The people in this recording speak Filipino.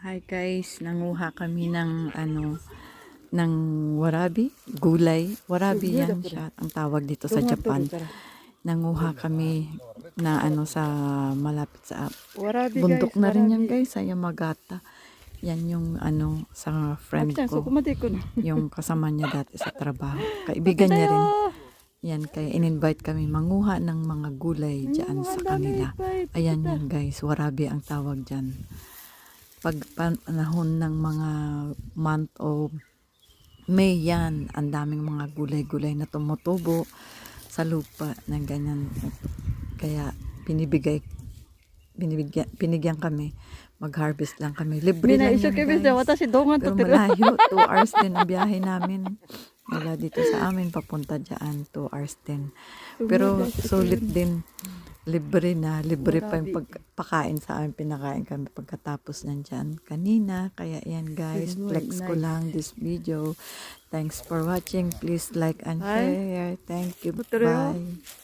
Hi guys, nanguha kami ng ng warabi, gulay. Warabi yan siya, ang tawag dito sa Japan. Nanguha kami na sa malapit sa bundok na rin yan guys, sa Yamagata. Yan yung sa friend ko, yung kasama niya dati sa trabaho. Kaibigan niya rin. Yan, kaya in-invite kami manguha ng mga gulay dyan sa kanila. Ayan yan guys, warabi ang tawag dyan. Pag panahon ng mga month of May yan, ang daming mga gulay-gulay na tumutubo sa lupa ng ganyan. Kaya binigyan kami, mag-harvest lang kami. Libre lang yan guys. Pero malayo, 2 hours din ang biyahe namin. Mula dito sa amin, papunta dyan, 2 hours din. Pero sulit din. Libre pa yung pagpakain sa amin, pinakain kami pagkatapos nandyan kanina. Kaya yan guys, flex ko lang this video. Thanks for watching. Please like and share. Thank you. Bye.